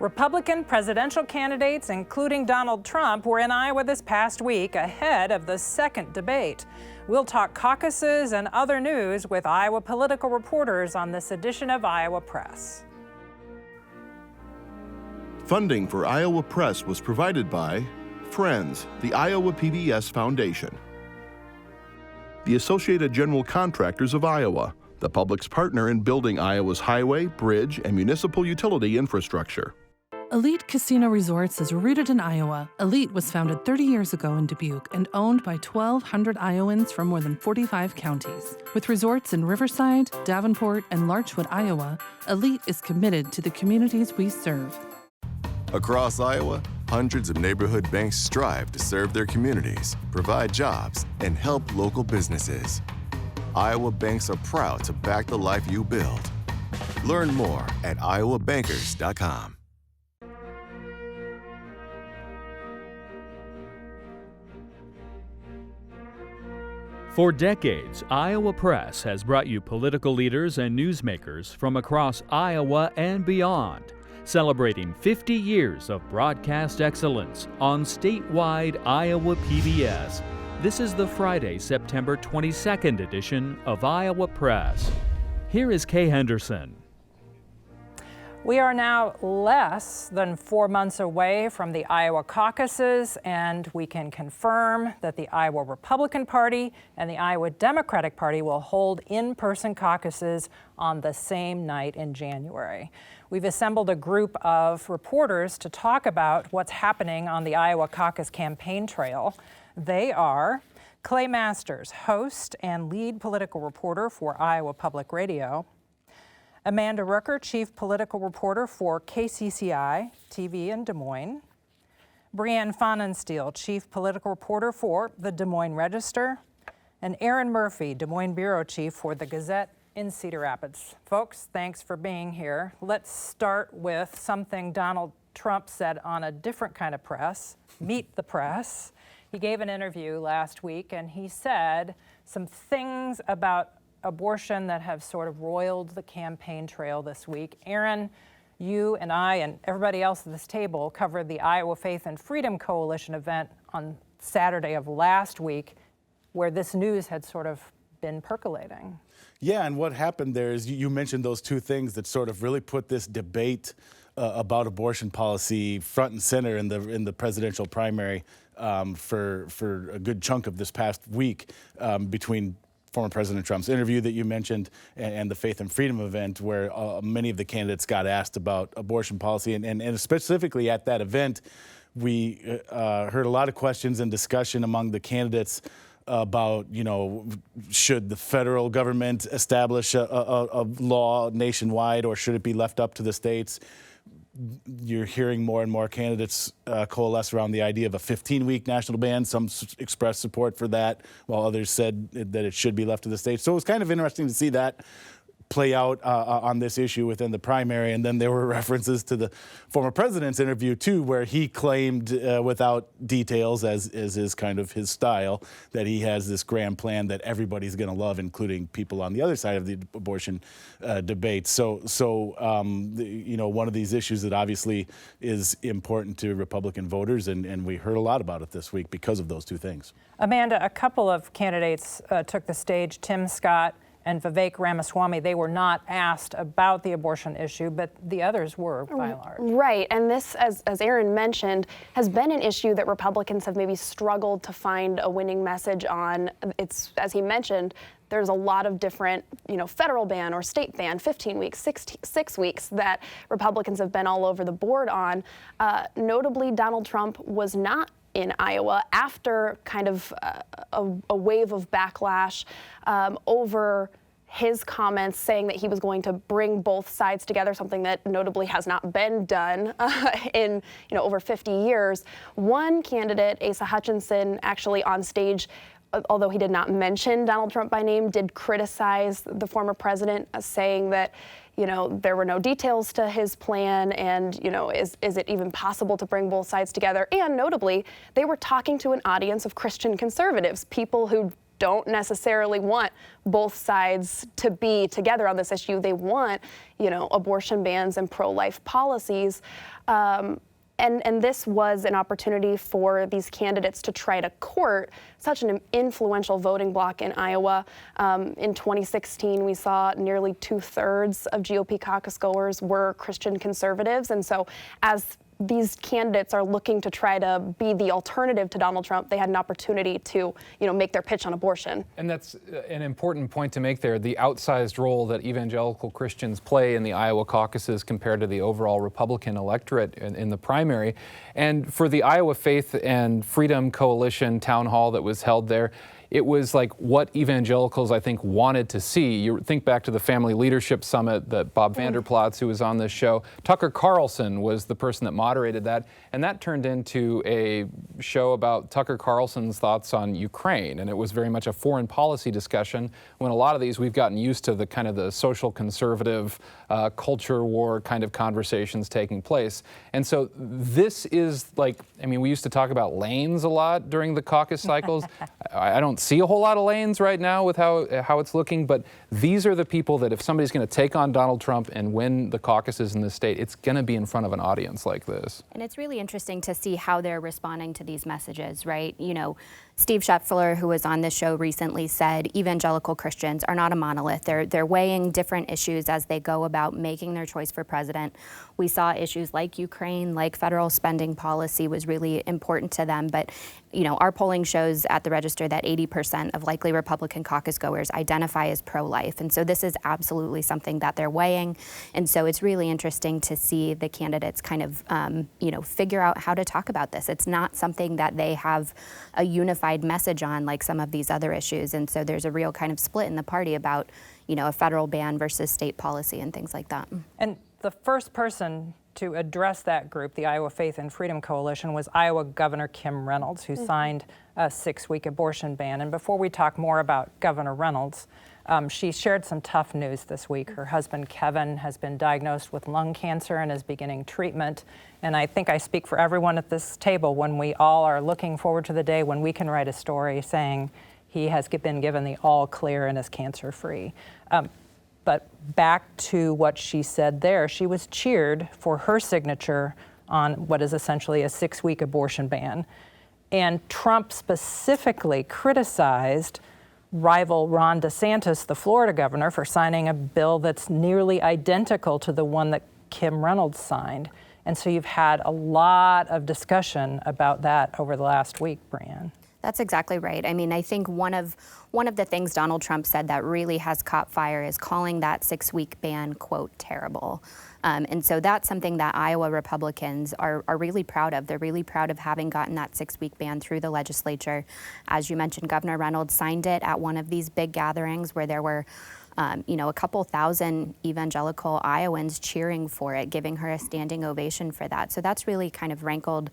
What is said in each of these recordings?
Republican presidential candidates, including Donald Trump, were in Iowa this past week ahead of the second debate. We'll talk caucuses and other news with Iowa political reporters on this edition of Iowa Press. Funding for Iowa Press was provided by Friends, the Iowa PBS Foundation, the Associated General Contractors of Iowa, the public's partner in building Iowa's highway, bridge, and municipal utility infrastructure. Elite Casino Resorts is rooted in Iowa. Elite was founded 30 years ago in Dubuque and owned by 1,200 Iowans from more than 45 counties. With resorts in Riverside, Davenport, and Larchwood, Iowa, Elite is committed to the communities we serve. Across Iowa, hundreds of neighborhood banks strive to serve their communities, provide jobs, and help local businesses. Iowa banks are proud to back the life you build. Learn more at iowabankers.com. For decades, Iowa Press has brought you political leaders and newsmakers from across Iowa and beyond, celebrating 50 years of broadcast excellence on statewide Iowa PBS. This is the Friday, September 22nd edition of Iowa Press. Here is Kay Henderson. We are now less than 4 months away from the Iowa caucuses, and we can confirm that the Iowa Republican Party and the Iowa Democratic Party will hold in-person caucuses on the same night in January. We've assembled a group of reporters to talk about what's happening on the Iowa caucus campaign trail. They are Clay Masters, host and lead political reporter for Iowa Public Radio; Amanda Rooker, chief political reporter for KCCI-TV in Des Moines; Brianne Pfannenstiel, chief political reporter for the Des Moines Register; and Erin Murphy, Des Moines bureau chief for the Gazette in Cedar Rapids. Folks, thanks for being here. Let's start with something Donald Trump said on a different kind of press, Meet the Press. He gave an interview last week and he said some things about abortion that have sort of roiled the campaign trail this week. Erin, you and I and everybody else at this table covered the Iowa Faith and Freedom Coalition event on Saturday of last week, where this news had sort of been percolating. Yeah, and what happened there is you mentioned those two things that sort of really put this debate about abortion policy front and center in the presidential primary for a good chunk of this past week, between former President Trump's interview that you mentioned and the Faith and Freedom event, where many of the candidates got asked about abortion policy. And specifically at that event, we heard a lot of questions and discussion among the candidates about, should the federal government establish a law nationwide, or should it be left up to the states? You're hearing more and more candidates coalesce around the idea of a 15-week national ban. Some expressed support for that, while others said that it should be left to the states. So it was kind of interesting to see that play out on this issue within the primary. And then there were references to the former president's interview, too, where he claimed, without details, as is kind of his style, that he has this grand plan that everybody's going to love, including people on the other side of the abortion debate. So one of these issues that obviously is important to Republican voters, and we heard a lot about it this week because of those two things. Amanda, a couple of candidates took the stage, Tim Scott and Vivek Ramaswamy. They were not asked about the abortion issue, but the others were, by and large. Right, and this, as Erin mentioned, has been an issue that Republicans have maybe struggled to find a winning message on. It's, as he mentioned, there's a lot of different, federal ban or state ban, 15 weeks, 6 weeks, that Republicans have been all over the board on. Notably, Donald Trump was not in Iowa after kind of a wave of backlash over his comments, saying that he was going to bring both sides together, something that notably has not been done in over 50 years. One candidate, Asa Hutchinson, actually on stage, although he did not mention Donald Trump by name, did criticize the former president, saying that there were no details to his plan, and, is it even possible to bring both sides together? And notably, they were talking to an audience of Christian conservatives, people who don't necessarily want both sides to be together on this issue. They want, abortion bans and pro-life policies. And this was an opportunity for these candidates to try to court such an influential voting bloc in Iowa. In 2016, we saw nearly 2/3 of GOP caucus goers were Christian conservatives. And so as these candidates are looking to try to be the alternative to Donald Trump, they had an opportunity to, make their pitch on abortion. And that's an important point to make there, the outsized role that evangelical Christians play in the Iowa caucuses compared to the overall Republican electorate in the primary. And for the Iowa Faith and Freedom Coalition town hall that was held there, it was like what evangelicals, I think, wanted to see. You think back to the Family Leadership Summit that Bob Vander Plaats, who was on this show, Tucker Carlson was the person that moderated that, and that turned into a show about Tucker Carlson's thoughts on Ukraine, and it was very much a foreign policy discussion, when a lot of these we've gotten used to the kind of the social conservative culture war kind of conversations taking place. And so this is like, we used to talk about lanes a lot during the caucus cycles. I don't see a whole lot of lanes right now with how it's looking, but these are the people that if somebody's going to take on Donald Trump and win the caucuses in this state, it's going to be in front of an audience like this. And it's really interesting to see how they're responding to these messages, right? Steve Scheffler, who was on this show recently, said evangelical Christians are not a monolith. They're weighing different issues as they go about making their choice for president. We saw issues like Ukraine, like federal spending policy was really important to them. But, our polling shows at the Register that 80% of likely Republican caucus goers identify as pro-life. And so this is absolutely something that they're weighing. And so it's really interesting to see the candidates kind of, figure out how to talk about this. It's not something that they have a unified message on like some of these other issues. And so there's a real kind of split in the party about, a federal ban versus state policy and things like that. And the first person to address that group, the Iowa Faith and Freedom Coalition, was Iowa Governor Kim Reynolds, who signed a 6-week abortion ban. And before we talk more about Governor Reynolds, she shared some tough news this week. Her husband, Kevin, has been diagnosed with lung cancer and is beginning treatment. And I think I speak for everyone at this table when we all are looking forward to the day when we can write a story saying he has been given the all clear and is cancer-free. But back to what she said there, she was cheered for her signature on what is essentially a 6-week abortion ban. And Trump specifically criticized rival Ron DeSantis, the Florida governor, for signing a bill that's nearly identical to the one that Kim Reynolds signed. And so you've had a lot of discussion about that over the last week, Brianne. That's exactly right. I think one of the things Donald Trump said that really has caught fire is calling that 6-week ban, quote, terrible. And so that's something that Iowa Republicans are really proud of. They're really proud of having gotten that 6-week ban through the legislature. As you mentioned, Governor Reynolds signed it at one of these big gatherings where there were a couple thousand evangelical Iowans cheering for it, giving her a standing ovation for that. So that's really kind of rankled,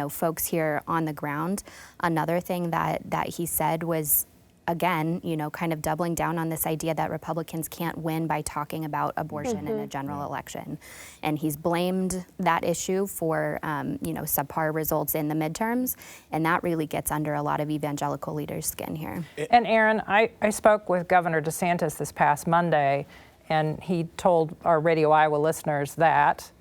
folks here on the ground. Another thing that he said was, again, kind of doubling down on this idea that Republicans can't win by talking about abortion in a general election. And he's blamed that issue for, subpar results in the midterms. And that really gets under a lot of evangelical leaders' skin here. And Erin, I spoke with Governor DeSantis this past Monday, and he told our Radio Iowa listeners that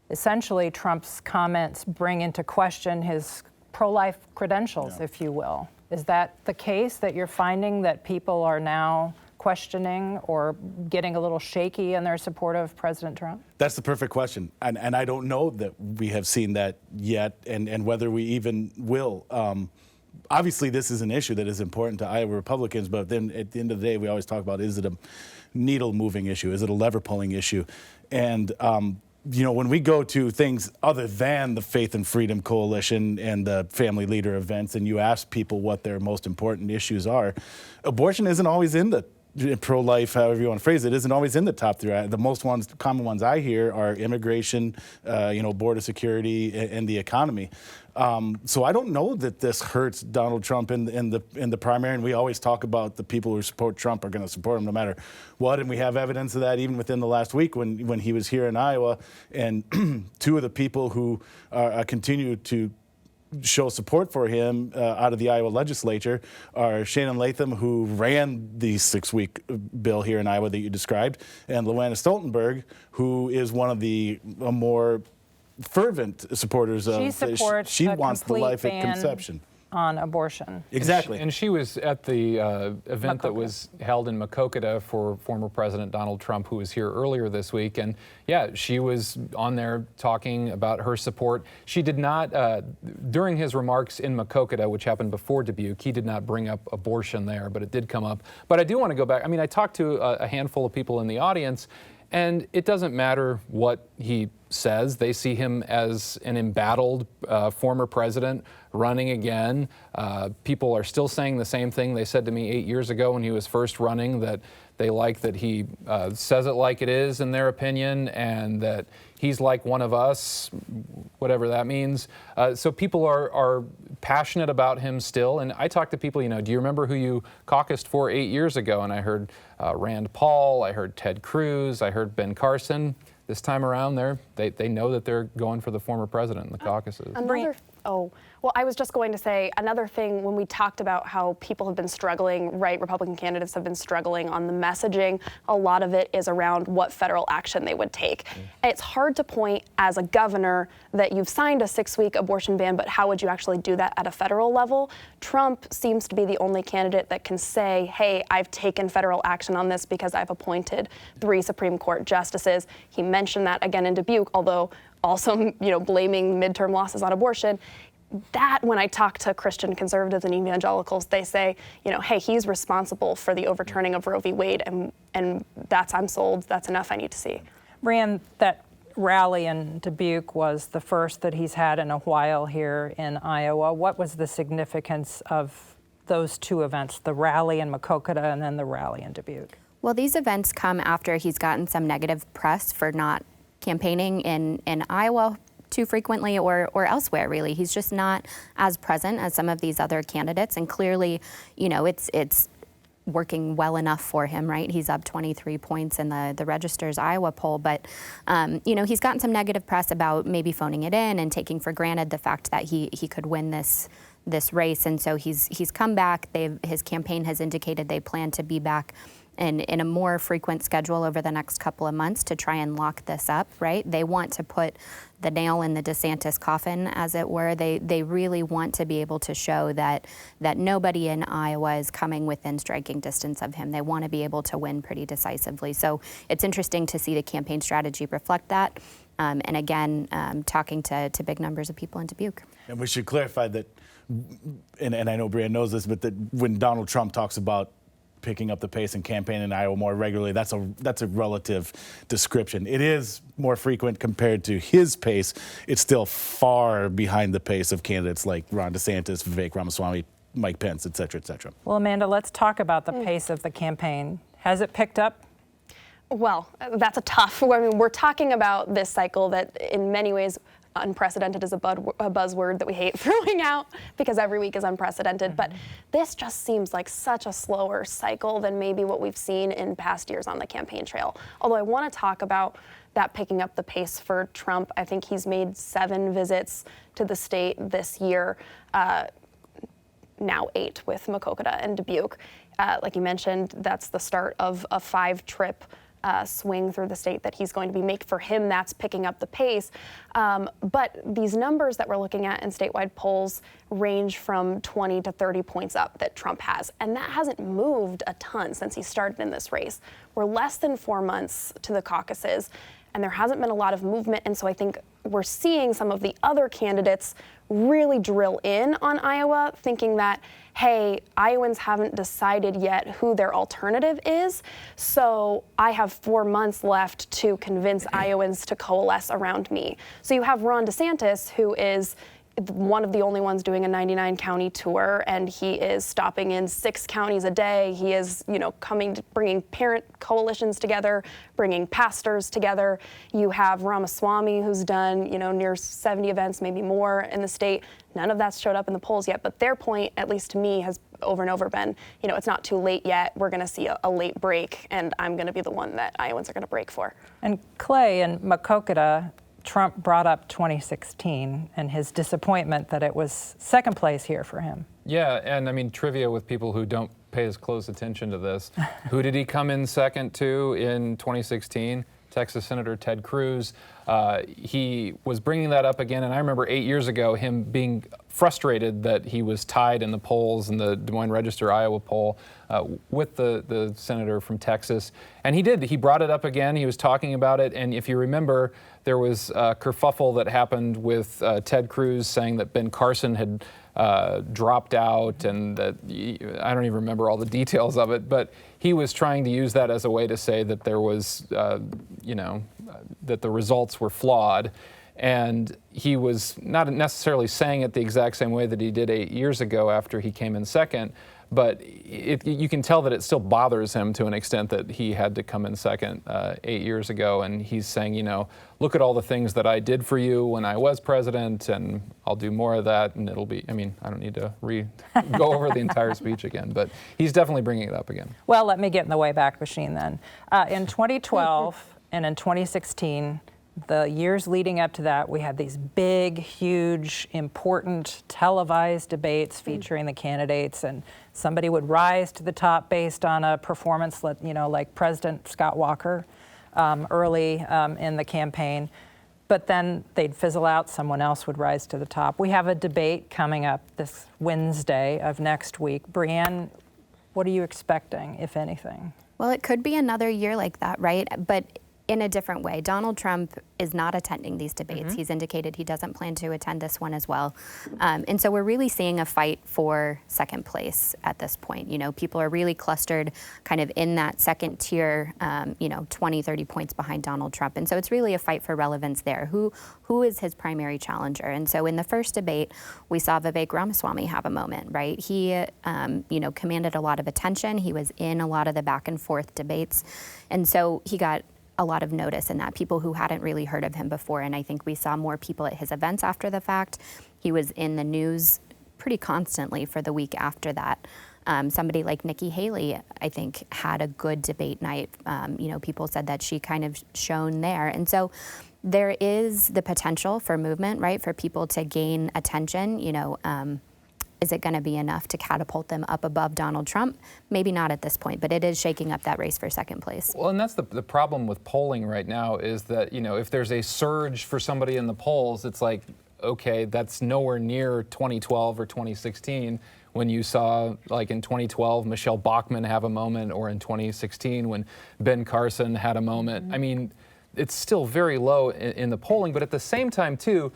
essentially Trump's comments bring into question his pro-life credentials, if you will. Is that the case, that you're finding that people are now questioning or getting a little shaky in their support of President Trump? That's the perfect question. And I don't know that we have seen that yet and whether we even will. Obviously, this is an issue that is important to Iowa Republicans, but then at the end of the day, we always talk about, is it a needle-moving issue? Is it a lever-pulling issue? And when we go to things other than the Faith and Freedom Coalition and the family leader events, and you ask people what their most important issues are, abortion isn't always in the pro-life, however you want to phrase it, isn't always in the top 3. The most common ones I hear are immigration, border security, and the economy. So I don't know that this hurts Donald Trump in the primary, and we always talk about the people who support Trump are going to support him no matter what, and we have evidence of that even within the last week when he was here in Iowa, and 2 of the people who continue to show support for him out of the Iowa legislature are Shannon Latham, who ran the 6-week bill here in Iowa that you described, and Luana Stoltenberg, who is one of the more fervent supporters of. She supports she a wants the complete life at ban conception. on abortion. Exactly. And she was at the event that Maquoketa. was held in Maquoketa for former President Donald Trump, who was here earlier this week. And yeah, she was on there talking about her support. She did not, during his remarks in Maquoketa, which happened before Dubuque, he did not bring up abortion there, but it did come up. But I do want to go back. I mean, I talked to a handful of people in the audience, and it doesn't matter what he says. They see him as an embattled former president running again. People are still saying the same thing they said to me 8 years ago when he was first running, that they like that he says it like it is in their opinion, and that he's like one of us, whatever that means. So people are passionate about him still. And I talk to people, do you remember who you caucused for 8 years ago? And I heard Rand Paul, I heard Ted Cruz, I heard Ben Carson. This time around, they know that they're going for the former president in the caucuses. Well, I was just going to say another thing when we talked about how people have been struggling, right? Republican candidates have been struggling on the messaging. A lot of it is around what federal action they would take. It's hard to point as a governor that you've signed a 6-week abortion ban, but how would you actually do that at a federal level? Trump seems to be the only candidate that can say, hey, I've taken federal action on this because I've appointed 3 Supreme Court justices. He mentioned that again in Dubuque, although also, blaming midterm losses on abortion. That, when I talk to Christian conservatives and evangelicals, they say, hey, he's responsible for the overturning of Roe v. Wade, and I'm sold. That's enough I need to see. Brianne, that rally in Dubuque was the first that he's had in a while here in Iowa. What was the significance of those 2 events, the rally in Maquoketa and then the rally in Dubuque? Well, these events come after he's gotten some negative press for not campaigning in Iowa too frequently or elsewhere, really. He's just not as present as some of these other candidates, and clearly, it's working well enough for him, right? He's up 23 points in the Register's Iowa poll, but he's gotten some negative press about maybe phoning it in and taking for granted the fact that he could win this race, and so he's come back. His campaign has indicated they plan to be back in a more frequent schedule over the next couple of months to try and lock this up, right? They want to put the nail in the DeSantis coffin, as it were. They really want to be able to show that nobody in Iowa is coming within striking distance of him. They want to be able to win pretty decisively. So it's interesting to see the campaign strategy reflect that. And again, talking to big numbers of people in Dubuque. And we should clarify that, and I know Brianne knows this, but that when Donald Trump talks about picking up the pace and campaigning in Iowa more regularly, that's a relative description. It is more frequent compared to his pace. It's still far behind the pace of candidates like Ron DeSantis, Vivek Ramaswamy, Mike Pence, et cetera, et cetera. Well, Amanda, let's talk about the pace of the campaign. Has it picked up? Well, that's a tough. I mean, we're talking about this cycle that in many ways unprecedented is a buzzword that we hate throwing out because every week is unprecedented. But this just seems like such a slower cycle than maybe what we've seen in past years on the campaign trail. Although I want to talk about that picking up the pace for Trump. I think he's made 7 visits to the state this year, now 8 with Maquoketa and Dubuque. Like you mentioned, that's the start of a 5-trip swing through the state that he's going to be making. For him, that's picking up the pace. But these numbers that we're looking at in statewide polls range from 20 to 30 points up that Trump has. And that hasn't moved a ton since he started in this race. We're less than 4 months to the caucuses, and there hasn't been a lot of movement. And so I think we're seeing some of the other candidates really drill in on Iowa, thinking that, hey, Iowans haven't decided yet who their alternative is, so I have 4 months left to convince Iowans to coalesce around me. So you have Ron DeSantis, who is one of the only ones doing a 99-county tour, and he is stopping in 6 counties a day. He is, bringing parent coalitions together, bringing pastors together. You have Ramaswamy, who's done, near 70 events, maybe more in the state. None of that's showed up in the polls yet, but their point, at least to me, has over and over been, it's not too late yet. We're going to see a late break, and I'm going to be the one that Iowans are going to break for. And Clay and Maquoketa, Trump brought up 2016 and his disappointment that it was second place here for him. Yeah, and I mean, trivia with people who don't pay as close attention to this. Who did he come in second to in 2016? Texas Senator Ted Cruz. He was bringing that up again, and I remember 8 years ago him being frustrated that he was tied in the polls in the Des Moines Register Iowa poll with the senator from Texas. And he did. He brought it up again. He was talking about it, and if you remember, there was a kerfuffle that happened with Ted Cruz saying that Ben Carson had dropped out, and that I don't even remember all the details of it, but he was trying to use that as a way to say that there was, that the results were flawed. And he was not necessarily saying it the exact same way that he did 8 years ago after he came in second, but you can tell that it still bothers him to an extent that he had to come in second 8 years ago. And he's saying, look at all the things that I did for you when I was president, and I'll do more of that. And it'll be, I don't need to go over the entire speech again, but he's definitely bringing it up again. Well, let me get in the Wayback Machine then. In 2012 and in 2016, the years leading up to that, we had these big, huge, important televised debates featuring the candidates, and somebody would rise to the top based on a performance, like President Scott Walker early in the campaign. But then they'd fizzle out, someone else would rise to the top. We have a debate coming up this Wednesday of next week. Brianne, what are you expecting, if anything? Well, it could be another year like that, right? But in a different way. Donald Trump is not attending these debates. He's indicated he doesn't plan to attend this one as well. And so we're really seeing a fight for second place at this point. People are really clustered kind of in that second tier, 20, 30 points behind Donald Trump. And so it's really a fight for relevance there. Who is his primary challenger? And so in the first debate, we saw Vivek Ramaswamy have a moment, right? He, commanded a lot of attention. He was in a lot of the back and forth debates. And so he got a lot of notice in that, people who hadn't really heard of him before. And I think we saw more people at his events after the fact. He was in the news pretty constantly for the week after that. Somebody like Nikki Haley, I think, had a good debate night. People said that she kind of shone there. And so there is the potential for movement, right, for people to gain attention. Is it going to be enough to catapult them up above Donald Trump? Maybe not at this point, but it is shaking up that race for second place. Well, and that's the problem with polling right now is that, if there's a surge for somebody in the polls, it's like, okay, that's nowhere near 2012 or 2016 when you saw, like in 2012, Michelle Bachmann have a moment, or in 2016 when Ben Carson had a moment. It's still very low in the polling, but at the same time, too,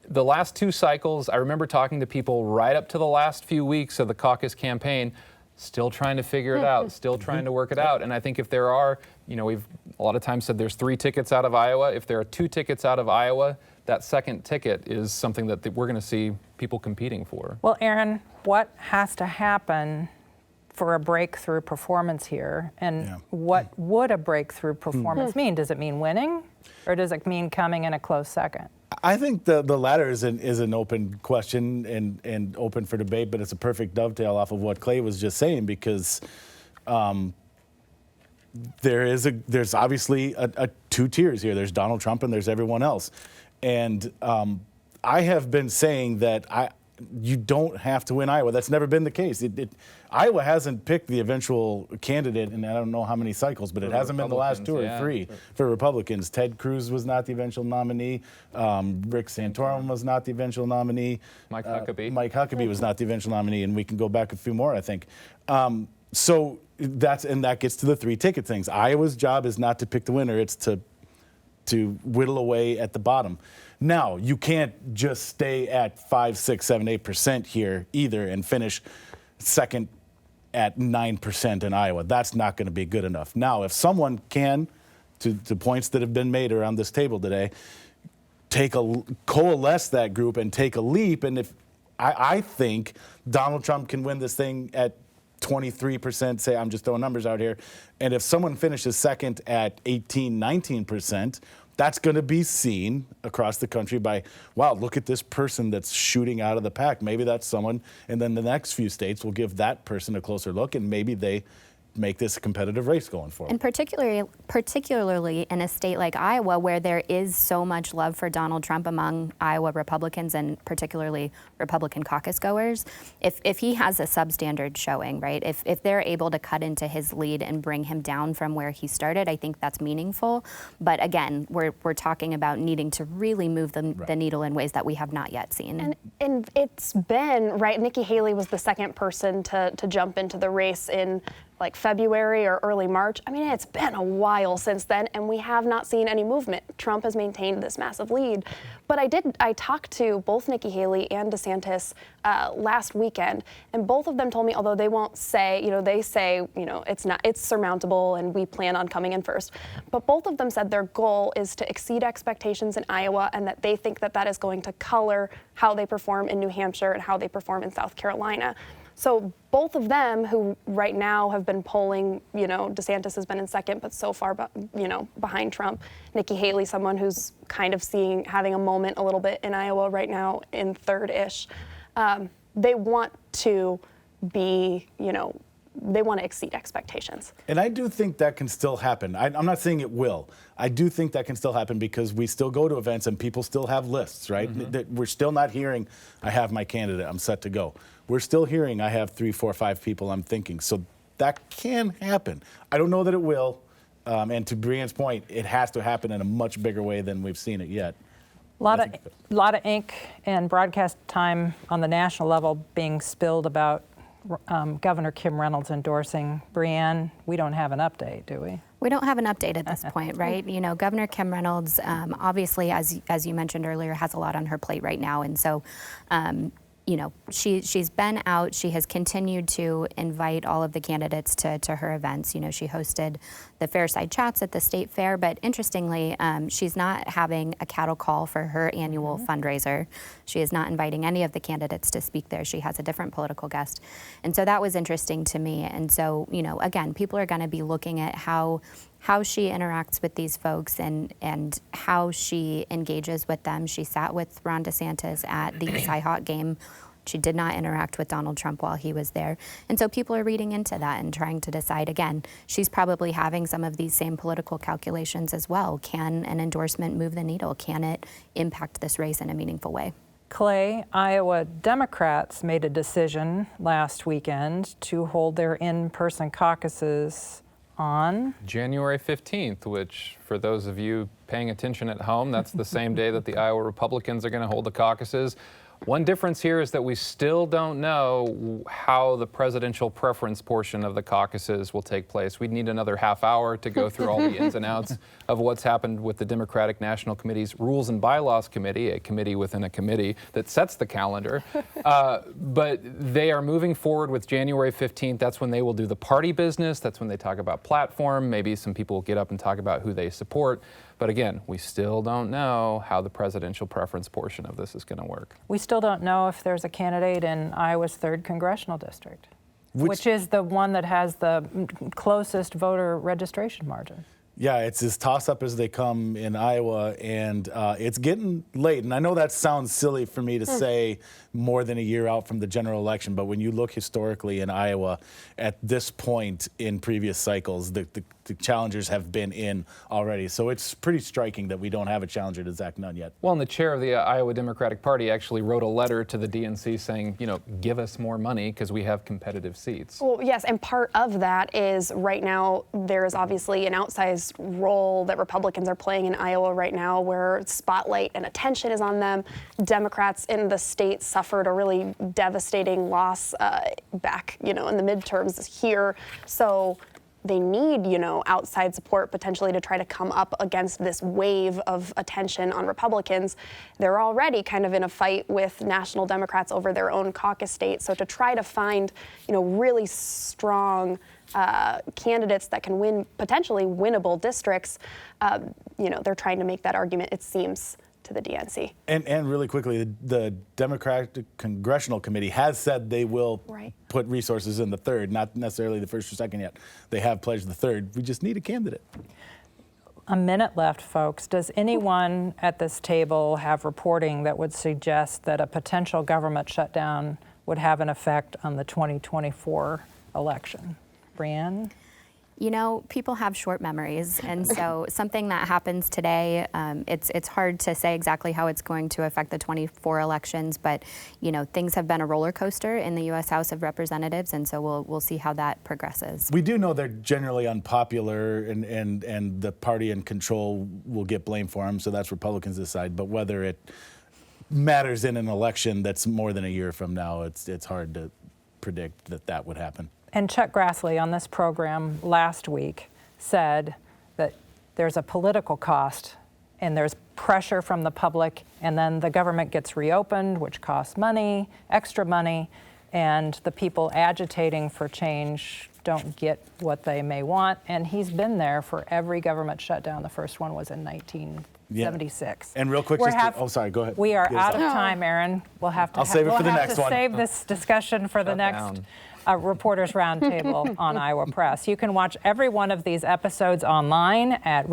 the last two cycles, I remember talking to people right up to the last few weeks of the caucus campaign, still trying to figure it out, still trying to work it out. And I think if there are, we've a lot of times said there's 3 tickets out of Iowa. If there are 2 tickets out of Iowa, that second ticket is something that we're going to see people competing for. Well, Erin, what has to happen for a breakthrough performance here? And what would a breakthrough performance mean? Does it mean winning, or does it mean coming in a close second? I think the latter is an open question and open for debate, but it's a perfect dovetail off of what Clay was just saying, because there's obviously a 2 tiers here. There's Donald Trump and there's everyone else. And I have been saying that you don't have to win Iowa. That's never been the case. Iowa hasn't picked the eventual candidate in I don't know how many cycles, but it hasn't been the last 2 or 3 for Republicans. Ted Cruz was not the eventual nominee. Rick Santorum was not the eventual nominee. Mike Huckabee. Mike Huckabee was not the eventual nominee, and we can go back a few more, I think. So that gets to the 3 ticket things. Iowa's job is not to pick the winner. It's to whittle away at the bottom. Now, you can't just stay at 5, 6, 7, 8% here either and finish second at 9% in Iowa. That's not going to be good enough. Now, if someone can, to points that have been made around this table today, coalesce that group and take a leap, and if I think Donald Trump can win this thing at 23%, say, I'm just throwing numbers out here, and if someone finishes second at 18, 19%, that's going to be seen across the country by, wow, look at this person that's shooting out of the pack. Maybe that's someone, and then the next few states will give that person a closer look, and maybe they make this a competitive race going forward. And particularly in a state like Iowa, where there is so much love for Donald Trump among Iowa Republicans and particularly Republican caucus goers, if he has a substandard showing, right, if they're able to cut into his lead and bring him down from where he started, I think that's meaningful. But again, we're talking about needing to really move the needle in ways that we have not yet seen. And it's been, right, Nikki Haley was the second person to jump into the race in like February or early March. I mean, it's been a while since then, and we have not seen any movement. Trump has maintained this massive lead. But I talked to both Nikki Haley and DeSantis last weekend, and both of them told me, although they won't say, they say, it's surmountable and we plan on coming in first. But both of them said their goal is to exceed expectations in Iowa, and that they think that is going to color how they perform in New Hampshire and how they perform in South Carolina. So both of them, who right now have been polling, DeSantis has been in second, but so far, behind Trump. Nikki Haley, someone who's kind of having a moment a little bit in Iowa right now, in third-ish. They want to be, they want to exceed expectations. And I do think that can still happen. I'm not saying it will. I do think that can still happen because we still go to events and people still have lists, right? We're still not hearing, I have my candidate, I'm set to go. We're still hearing, I have 3, 4, 5 people I'm thinking. So that can happen. I don't know that it will. And to Brianne's point, it has to happen in a much bigger way than we've seen it yet. A lot of ink and broadcast time on the national level being spilled about Governor Kim Reynolds endorsing Brianne. We don't have an update, do we? We don't have an update at this point, right? Governor Kim Reynolds, obviously, as you mentioned earlier, has a lot on her plate right now, and so. She's been out. She has continued to invite all of the candidates to her events. She hosted the Fairside Chats at the State Fair, but interestingly, she's not having a cattle call for her annual fundraiser. She is not inviting any of the candidates to speak there. She has a different political guest. And so that was interesting to me. And so, again, people are going to be looking at how she interacts with these folks and how she engages with them. She sat with Ron DeSantis at the Cyhawk game. She did not interact with Donald Trump while he was there. And so people are reading into that and trying to decide, again, she's probably having some of these same political calculations as well. Can an endorsement move the needle? Can it impact this race in a meaningful way? Clay, Iowa Democrats made a decision last weekend to hold their in-person caucuses on January 15th, which for those of you paying attention at home, that's the same day that the Iowa Republicans are going to hold the caucuses. One difference here is that we still don't know how the presidential preference portion of the caucuses will take place. We'd need another half hour to go through all the ins and outs of what's happened with the Democratic National Committee's Rules and Bylaws Committee, a committee within a committee that sets the calendar. But they are moving forward with January 15th. That's when they will do the party business. That's when they talk about platform. Maybe some people will get up and talk about who they support. But again, we still don't know how the presidential preference portion of this is going to work. We still don't know if there's a candidate in Iowa's 3rd congressional district, which is the one that has the closest voter registration margin. Yeah, it's as toss-up as they come in Iowa, and it's getting late. And I know that sounds silly for me to say more than a year out from the general election, but when you look historically in Iowa, at this point in previous cycles, the challengers have been in already. So it's pretty striking that we don't have a challenger to Zach Nunn yet. Well, and the chair of the Iowa Democratic Party actually wrote a letter to the DNC saying, give us more money because we have competitive seats. Well, yes, and part of that is right now there is obviously an outsized role that Republicans are playing in Iowa right now where spotlight and attention is on them. Democrats in the state suffered a really devastating loss back, in the midterms here. So they need, outside support potentially to try to come up against this wave of attention on Republicans. They're already kind of in a fight with national Democrats over their own caucus state. So to try to find, really strong candidates that can win potentially winnable districts, they're trying to make that argument, it seems, to the DNC. And really quickly, the Democratic Congressional Committee has said they will put resources in the 3rd, not necessarily the 1st or 2nd yet. They have pledged the 3rd. We just need a candidate. A minute left, folks. Does anyone at this table have reporting that would suggest that a potential government shutdown would have an effect on the 2024 election? Brianne? You know, people have short memories, and so something that happens today, it's hard to say exactly how it's going to affect the 24 elections, but you know, things have been a roller coaster in the U.S. House of Representatives, and so we'll see how that progresses. We do know they're generally unpopular, and the party in control will get blamed for them, so that's Republicans decide. But whether it matters in an election that's more than a year from now, it's hard to predict that would happen. And Chuck Grassley on this program last week said that there's a political cost and there's pressure from the public, and then the government gets reopened, which costs money, extra money, and the people agitating for change don't get what they may want. And he's been there for every government shutdown. The first one was in 1976. And real quick, sorry, go ahead. We are out of time, Erin. We'll have to. I'll save it for the next one. Save this discussion for the next Reporters Roundtable on Iowa Press. You can watch every one of these episodes online at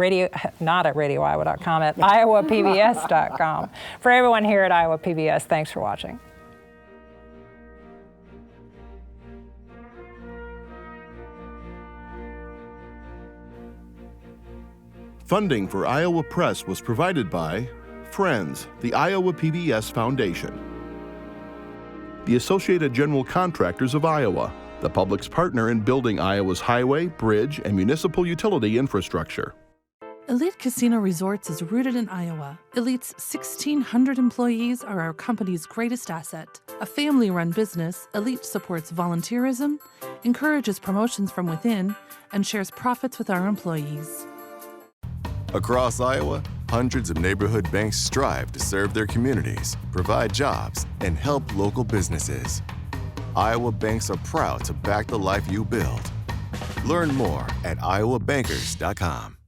not at RadioIowa.com, at IowaPBS.com. For everyone here at Iowa PBS, thanks for watching. Funding for Iowa Press was provided by Friends, the Iowa PBS Foundation, the Associated General Contractors of Iowa, the public's partner in building Iowa's highway, bridge, and municipal utility infrastructure. Elite Casino Resorts is rooted in Iowa. Elite's 1,600 employees are our company's greatest asset. A family-run business, Elite supports volunteerism, encourages promotions from within, and shares profits with our employees. Across Iowa, hundreds of neighborhood banks strive to serve their communities, provide jobs, and help local businesses. Iowa banks are proud to back the life you build. Learn more at iowabankers.com.